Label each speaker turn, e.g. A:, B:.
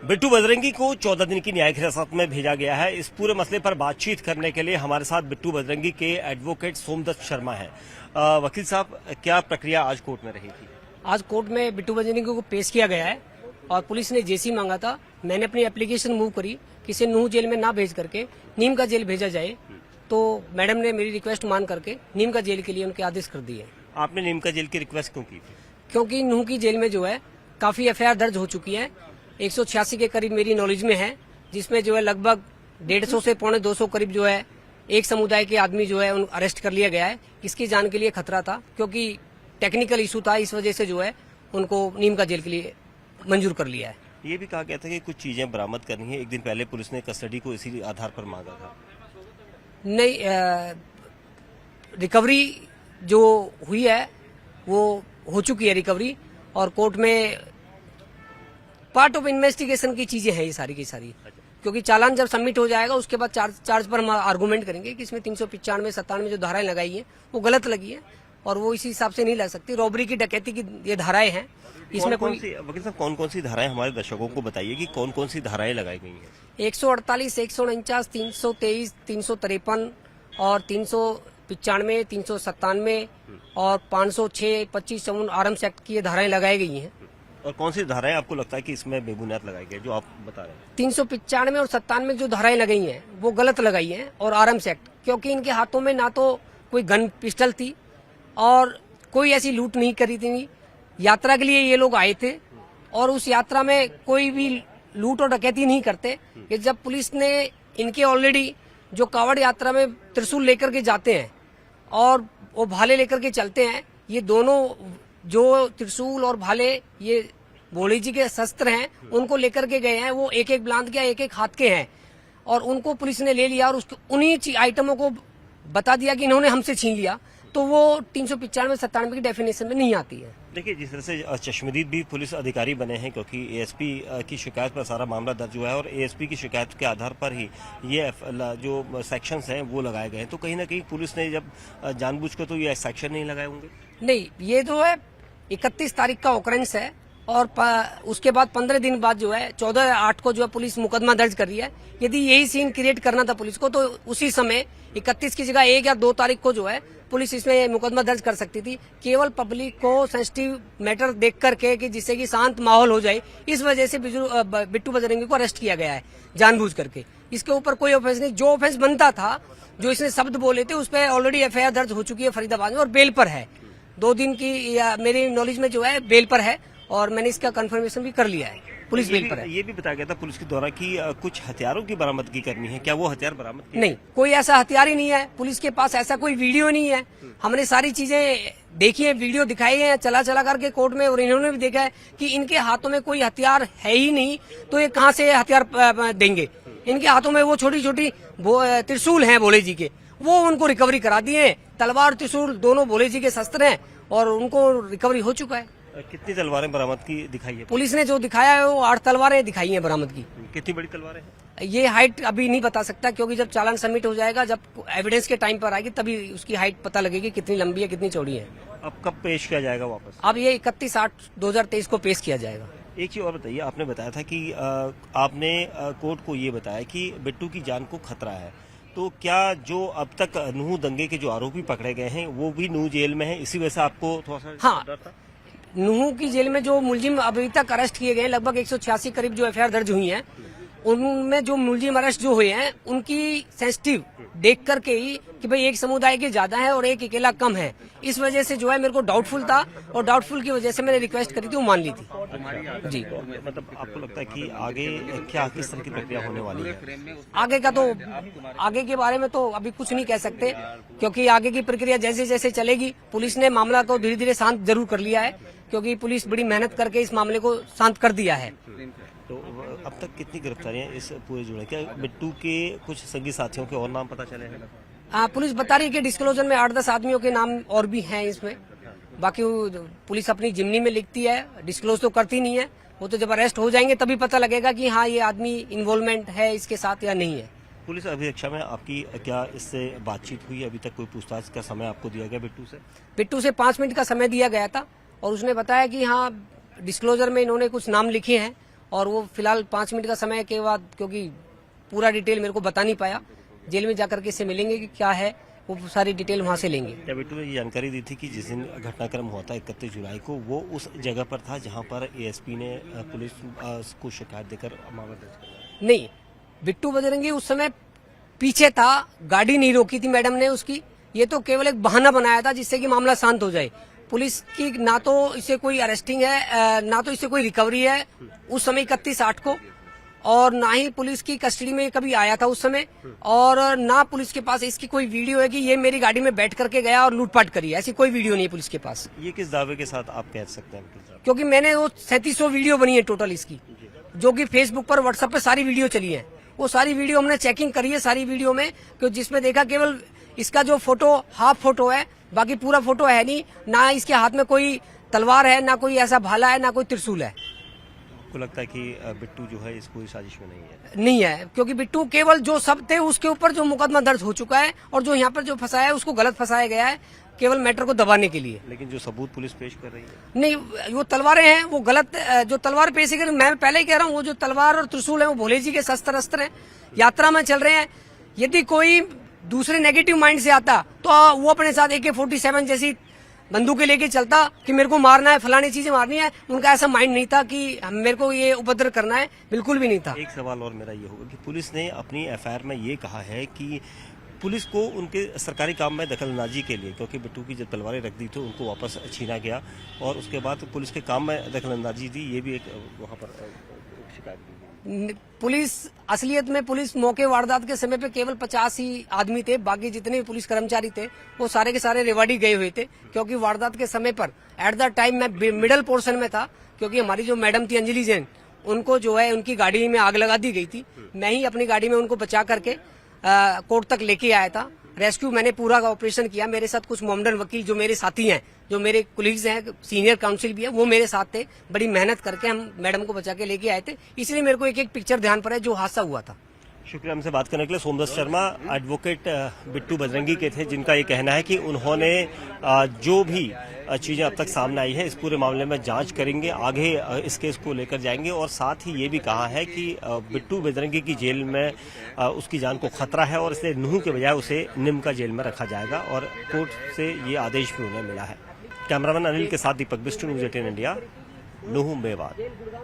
A: बिट्टू बजरंगी को 14 दिन की न्यायिक हिरासत में भेजा गया है। इस पूरे मसले पर बातचीत करने के लिए हमारे साथ बिट्टू बजरंगी के एडवोकेट सोमदत्त शर्मा हैं। वकील साहब, क्या प्रक्रिया आज कोर्ट में रही थी?
B: आज कोर्ट में बिट्टू बजरंगी को पेश किया गया है और पुलिस ने जेसी मांगा था। मैंने अपनी एप्लीकेशन मूव करी कि इसे नूह जेल में ना भेज करके नीम का जेल भेजा जाए, तो मैडम ने मेरी रिक्वेस्ट मान करके नीम का जेल के लिए उनके आदेश कर दिए।
A: आपने नीम का जेल की रिक्वेस्ट क्यों की थी?
B: क्योंकि नूह की जेल में जो है काफी एफआईआर दर्ज हो चुकी है, 186 के करीब मेरी नॉलेज में है, जिसमें जो है लगभग 150 से 250 करीब जो है एक समुदाय के आदमी जो है अरेस्ट कर लिया गया है। इसकी जान के लिए खतरा था, क्योंकि टेक्निकल इशू था, इस वजह से जो है उनको नीम का जेल के लिए मंजूर कर लिया है।
A: ये भी कहा गया था कि कुछ चीजें बरामद करनी है। एक दिन पहले पुलिस ने कस्टडी को इसी आधार पर मांगा था।
B: नहीं, रिकवरी जो हुई है वो हो चुकी है रिकवरी, और कोर्ट में पार्ट ऑफ इन्वेस्टिगेशन की चीजें हैं ये सारी की सारी। क्योंकि चालान जब सबमिट हो जाएगा उसके बाद चार्ज पर हम आर्गूमेंट करेंगे कि इसमें 395, 97 जो धाराएं लगाई हैं वो गलत लगी है और वो इसी हिसाब से नहीं लग सकती। रॉबरी की, डकैती की ये धाराएं हैं, इसमें
A: वकील साहब कौन कौन सी धाराएं हमारे दर्शकों को बताइए कि कौन कौन सी धाराएं लगाई गई हैं?
B: 148, 149, 323, 353 और 395, 397 और 506, 25 आर्म्स एक्ट की ये धाराएं लगाई गई हैं।
A: और कौन सी धाराएं आपको लगता है कि इसमें बेबुनियाद लगाई गई जो आप बता रहे हैं?
B: 395 और 97 जो धाराएं लगाई हैं वो गलत लगाई हैं, और आर्म्स एक्ट, क्योंकि इनके हाथों में ना तो कोई गन पिस्टल थी और कोई ऐसी लूट नहीं करी थी। यात्रा के लिए ये लोग आए थे और उस यात्रा में कोई भी लूट और डकैती नहीं करते। कि जब पुलिस ने इनके ऑलरेडी जो कावड़ यात्रा में त्रिशूल लेकर के जाते हैं और वो भाले लेकर के चलते हैं, ये दोनों जो त्रिशूल और भाले ये भोले जी के शस्त्र हैं उनको लेकर के गए हैं, वो एक एक ब्लांत के, एक एक हाथ के हैं, और उनको पुलिस ने ले लिया और उन्हीं आइटमों को बता दिया कि इन्होंने हमसे छीन लिया, तो वो 395, 97 की डेफिनेशन में नहीं आती है।
A: देखिए, जिस तरह से चश्मदीद भी पुलिस अधिकारी बने हैं, क्योंकि एएसपी की शिकायत पर सारा मामला दर्ज हुआ है और एएसपी की शिकायत के आधार पर ही ये जो सेक्शंस हैं वो लगाए गए हैं, तो कहीं ना कहीं पुलिस ने जब जानबूझकर तो ये सेक्शन नहीं लगाए होंगे?
B: नहीं, ये जो है 31 तारीख का ऑकरेंस है और उसके बाद 15 दिन बाद जो है 14/8 को जो है पुलिस मुकदमा दर्ज कर रही है। यदि यही सीन क्रिएट करना था पुलिस को, तो उसी समय 31 की जगह 1 या 2 तारीख को जो है पुलिस इसमें मुकदमा दर्ज कर सकती थी। केवल पब्लिक को सेंसिटिव मैटर देख करके कि जिससे कि शांत माहौल हो जाए, इस वजह से बिट्टू बजरंगी को अरेस्ट किया गया है जानबूझ करके। इसके ऊपर कोई ऑफेंस नहीं, जो ऑफेंस बनता था, जो इसने शब्द बोले थे, उस पर ऑलरेडी एफआईआर दर्ज हो चुकी है फरीदाबाद में और बेल पर है। 2 दिन की मेरी नॉलेज में जो है बेल पर है और मैंने इसका कंफर्मेशन भी कर लिया है, पुलिस बेल पर है।
A: ये भी बताया गया था पुलिस के द्वारा कि कुछ हथियारों की बरामदगी करनी है, क्या वो हथियार बरामद किए?
B: नहीं, कोई ऐसा हथियार ही नहीं है, पुलिस के पास ऐसा कोई वीडियो नहीं है। हमने सारी चीजें देखी है, वीडियो दिखाई है चला करके कोर्ट में, और इन्होंने भी देखा है कि इनके हाथों में कोई हथियार है ही नहीं, तो ये कहाँ से हथियार देंगे? इनके हाथों में वो छोटी छोटी त्रिशूल हैं भोले जी के, वो उनको रिकवरी करा दिए। तलवार त्रिशूल दोनों भोले जी के शस्त्र हैं और उनको रिकवरी हो चुका है।
A: कितनी तलवारें बरामद की दिखाई है?
B: पुलिस ने जो दिखाया है वो 8 तलवारें दिखाई हैं बरामद की।
A: कितनी बड़ी तलवारें हैं?
B: ये हाइट अभी नहीं बता सकता, क्योंकि जब चालान सबमिट हो जाएगा, जब एविडेंस के टाइम पर आएगी, तभी उसकी हाइट पता लगेगी कितनी लंबी है, कितनी चौड़ी है।
A: अब कब पेश किया जाएगा वापस?
B: अब ये 31/8/2023 को पेश किया जाएगा।
A: एक चीज और बताइए, आपने बताया था कि आपने कोर्ट को ये बताया कि बिट्टू की जान को खतरा है, तो क्या जो अब तक नूह दंगे के जो आरोपी पकड़े गए हैं वो भी नूह जेल में है, इसी वजह से आपको थोड़ा सा डर था?
B: नूह की जेल में जो मुलजिम अभी तक अरेस्ट किए गए हैं, लगभग 186 करीब जो एफआईआर दर्ज हुई हैं, उनमें जो मुलजिम अरेस्ट जो हुए हैं उनकी सेंसिटिव देख करके ही कि भाई एक समुदाय के ज्यादा है और एक अकेला कम है, इस वजह से जो है मेरे को डाउटफुल था, और डाउटफुल की वजह से मैंने रिक्वेस्ट करी थी, वो मान ली थी जी।
A: मतलब आपको लगता है कि आगे क्या किस तरह की प्रक्रिया होने वाली है?
B: आगे के बारे में तो अभी कुछ नहीं कह सकते, क्योंकि आगे की प्रक्रिया जैसे जैसे चलेगी। पुलिस ने मामला को धीरे धीरे शांत जरूर कर लिया है, क्योंकि पुलिस बड़ी मेहनत करके इस मामले को शांत कर दिया है।
A: तो अब तक कितनी गिरफ्तारियां इस पूरे जुड़े? क्या बिट्टू के कुछ संगी साथियों के और नाम पता चले हैं?
B: पुलिस बता रही है कि डिस्क्लोजर में 8-10 आदमियों के नाम और भी हैं इसमें। बाकी पुलिस अपनी जिम्नी में लिखती है, डिस्क्लोज तो करती नहीं है। वो तो जब अरेस्ट हो जाएंगे तभी पता लगेगा कि हाँ ये आदमी इन्वॉल्वमेंट है इसके साथ या नहीं है।
A: पुलिस अभिरक्षा में आपकी क्या इससे बातचीत हुई? अभी तक कोई पूछताछ का समय आपको दिया गया बिट्टू से?
B: बिट्टू से 5 मिनट का समय दिया गया था और उसने बताया कि हाँ डिस्क्लोजर में इन्होंने कुछ नाम लिखे हैं और वो फिलहाल 5 मिनट का समय के बाद, क्योंकि पूरा डिटेल मेरे को बता नहीं पाया, जेल में जाकर के इससे मिलेंगे कि क्या है, वो सारी डिटेल वहाँ से लेंगे।
A: क्या बिट्टू ने ये जानकारी दी थी कि जिस दिन घटनाक्रम हुआ था 31 जुलाई को, वो उस जगह पर था जहां पर एएसपी ने पुलिस को शिकायत देकर मामला दर्ज कराया?
B: नहीं, बिट्टू बजरंगी उस समय पीछे था, गाड़ी नहीं रोकी थी मैडम ने उसकी। ये तो केवल एक बहाना बनाया था जिससे कि मामला शांत हो जाए। पुलिस की ना तो इससे कोई अरेस्टिंग है, ना तो इससे कोई रिकवरी है उस समय 31/8 को, और ना ही पुलिस की कस्टडी में कभी आया था उस समय, और ना पुलिस के पास इसकी कोई वीडियो है कि ये मेरी गाड़ी में बैठ करके गया और लूटपाट करी। ऐसी कोई वीडियो नहीं है पुलिस के पास।
A: ये किस दावे के साथ आप कह सकते हैं? किस दावे?
B: क्योंकि मैंने वो 3700 वीडियो बनी है टोटल इसकी, जो कि फेसबुक पर, व्हाट्सएप पे सारी वीडियो चली है। वो सारी वीडियो हमने चेकिंग करी है सारी वीडियो में, जिसमें देखा केवल इसका जो फोटो हाफ फोटो है, बाकी पूरा फोटो है नहीं। ना इसके हाथ में कोई तलवार है, ना कोई ऐसा भाला है, ना कोई त्रिशूल है।
A: आपको लगता है कि बिट्टू जो है इस कोई साजिश में नहीं है?
B: नहीं है, क्योंकि बिट्टू केवल जो सब थे उसके ऊपर जो मुकदमा दर्ज हो चुका है, और जो यहाँ पर जो फंसाया है उसको गलत फंसाया गया है, केवल मैटर को दबाने के लिए।
A: लेकिन जो सबूत पुलिस पेश कर रही है,
B: नहीं, वो तलवारें हैं, वो गलत। जो तलवार पेश कर, मैं पहले ही कह रहा हूँ, वो जो तलवार और त्रिशूल है वो भोले जी के शस्त्र अस्त्र हैं, यात्रा में चल रहे हैं। यदि कोई दूसरे नेगेटिव माइंड से आता तो वो अपने साथ AK-47 जैसी बंदूकें लेके चलता कि मेरे को मारना है, फलानी चीजें मारनी है। उनका ऐसा माइंड नहीं था कि मेरे को ये उपद्रव करना है, बिल्कुल भी नहीं था।
A: एक सवाल और मेरा ये होगा कि पुलिस ने अपनी एफआईआर में ये कहा है कि पुलिस को उनके सरकारी काम में दखलंदाजी के लिए, क्योंकि बिट्टू की जो तलवारें रख दी थी उनको वापस छीना गया, और उसके बाद पुलिस के काम में दखलंदाजी थी, ये भी एक वहाँ पर शिकायत की गई।
B: पुलिस असलियत में पुलिस मौके वारदात के समय पे केवल 50 ही आदमी थे, बाकी जितने भी पुलिस कर्मचारी थे वो सारे के सारे रेवाड़ी गए हुए थे। क्योंकि वारदात के समय पर एट द टाइम मैं मिडल पोर्शन में था, क्योंकि हमारी जो मैडम थी अंजलि जैन, उनको जो है उनकी गाड़ी में आग लगा दी गई थी। मैं ही अपनी गाड़ी में उनको बचा करके कोर्ट तक लेके आया था। रेस्क्यू मैंने पूरा का ऑपरेशन किया। मेरे साथ कुछ मोमडन वकील जो मेरे साथी हैं, जो मेरे कुलीग्स हैं, सीनियर काउंसिल भी है, वो मेरे साथ थे। बड़ी मेहनत करके हम मैडम को बचा के लेके आए थे। इसलिए मेरे को एक एक पिक्चर ध्यान पर है जो हादसा हुआ था।
A: शुक्रिया हमसे बात करने के लिए। सोमदत्त शर्मा एडवोकेट बिट्टू बजरंगी के थे, जिनका ये कहना है कि उन्होंने जो भी चीजें अब तक सामने आई है इस पूरे मामले में जांच करेंगे, आगे इस केस को लेकर जाएंगे, और साथ ही ये भी कहा है कि बिट्टू बजरंगी की जेल में उसकी जान को खतरा है, और इसलिए नूह के बजाय उसे निम का जेल में रखा जाएगा, और कोर्ट से ये आदेश भी उन्हें मिला है। कैमरामैन अनिल के साथ दीपक बिष्ट, न्यूज़ 18 इंडिया, नूह मेवात।